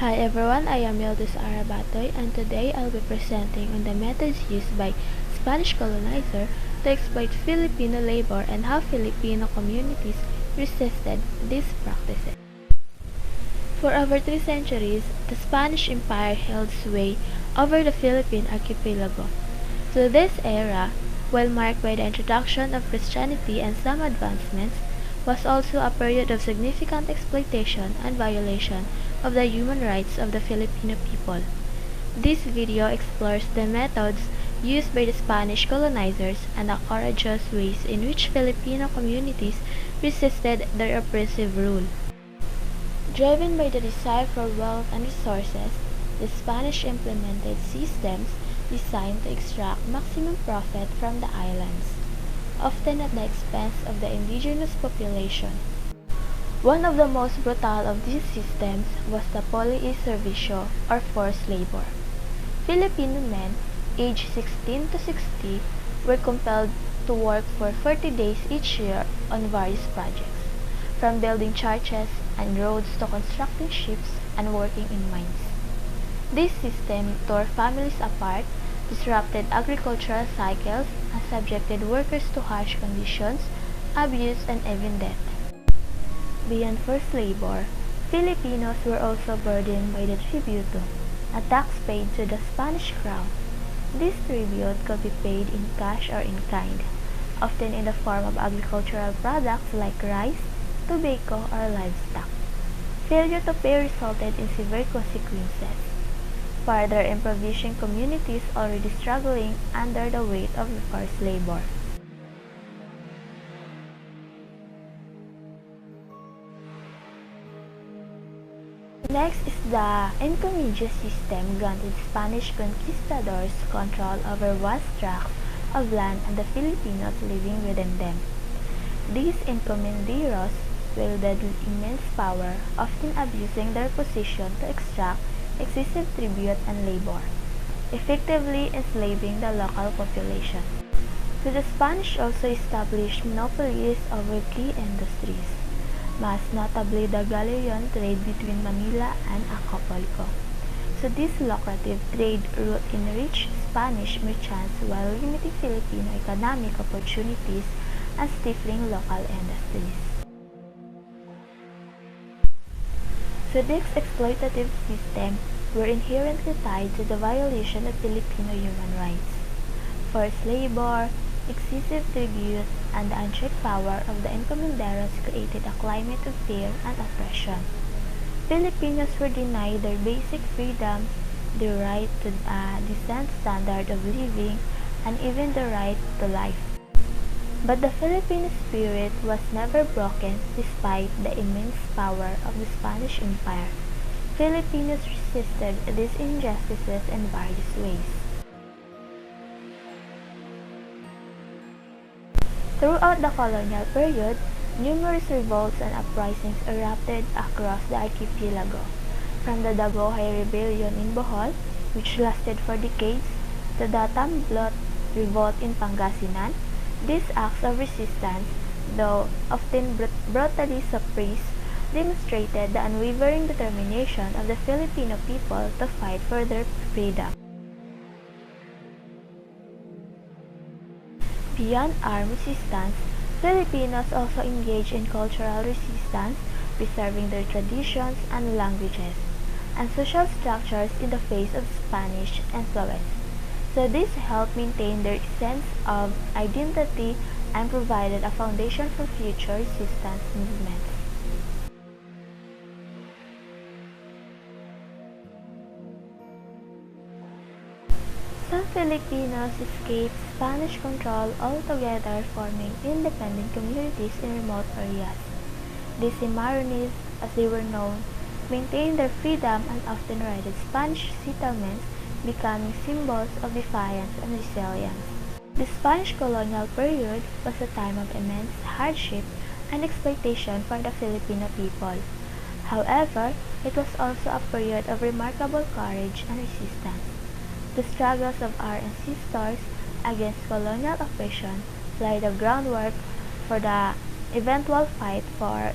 Hi everyone, I am Yildiz Arabatoy and today I'll be presenting on the methods used by Spanish colonizer to exploit Filipino labor and how Filipino communities resisted these practices. For over 3 centuries, the Spanish Empire held sway over the Philippine archipelago. So this era, while marked by the introduction of Christianity and some advancements, was also a period of significant exploitation and violation of the human rights of the Filipino people. This video explores the methods used by the Spanish colonizers and the courageous ways in which Filipino communities resisted their oppressive rule. Driven by the desire for wealth and resources, the Spanish implemented systems designed to extract maximum profit from the islands, often at the expense of the indigenous population. One of the most brutal of these systems was the Poli-Servicio or forced labor. Filipino men aged 16 to 60 were compelled to work for 40 days each year on various projects, from building churches and roads to constructing ships and working in mines. This system tore families apart, disrupted agricultural cycles, and subjected workers to harsh conditions, abuse, and even death. Beyond forced labor, Filipinos were also burdened by the tributo, a tax paid to the Spanish crown. This tribute could be paid in cash or in kind, often in the form of agricultural products like rice, tobacco, or livestock. Failure to pay resulted in severe consequences, further impoverishing communities already struggling under the weight of forced labor. Next is the encomienda system granted Spanish conquistadors control over vast tracts of land and the Filipinos living within them. These encomenderos wielded immense power, often abusing their position to extract excessive tribute and labor, effectively enslaving the local population. So the Spanish also established monopolies over key industries, most notably the galleon trade between Manila and Acapulco. So this lucrative trade route enriched Spanish merchants while limiting Filipino economic opportunities and stifling local industries. So this exploitative system were inherently tied to the violation of Filipino human rights. Forced labor, excessive tribute, and the unchecked power of the encomenderos created a climate of fear and oppression. Filipinos were denied their basic freedoms, the right to a decent standard of living, and even the right to life. But the Filipino spirit was never broken despite the immense power of the Spanish Empire. Filipinos resisted these injustices in various ways. Throughout the colonial period, numerous revolts and uprisings erupted across the archipelago, from the Dagohoy Rebellion in Bohol, which lasted for decades, to the Tamblot Revolt in Pangasinan. These acts of resistance, though often brutally suppressed, demonstrated the unwavering determination of the Filipino people to fight for their freedom. Beyond armed resistance, Filipinos also engaged in cultural resistance, preserving their traditions and languages, and social structures in the face of Spanish influence. So this helped maintain their sense of identity and provided a foundation for future resistance movements. Some Filipinos escaped Spanish control altogether, forming independent communities in remote areas. These Cimarrones, as they were known, maintained their freedom and often raided Spanish settlements, becoming symbols of defiance and resilience. The Spanish colonial period was a time of immense hardship and exploitation for the Filipino people. However, it was also a period of remarkable courage and resistance. The struggles of our ancestors against colonial oppression laid the groundwork for the eventual fight for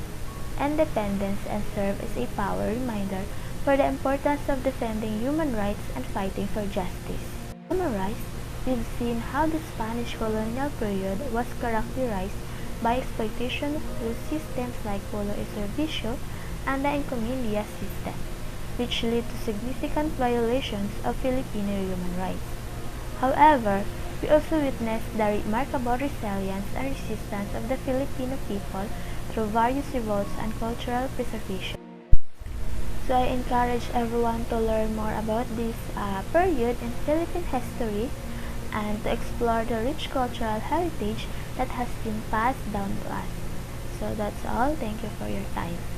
independence and serve as a powerful reminder for the importance of defending human rights and fighting for justice. To summarize, we've seen how the Spanish colonial period was characterized by exploitation through systems like polo y servicio and the encomienda system, which led to significant violations of Filipino human rights. However, we also witnessed the remarkable resilience and resistance of the Filipino people through various revolts and cultural preservation. So I encourage everyone to learn more about this period in Philippine history and to explore the rich cultural heritage that has been passed down to us. So that's all. Thank you for your time.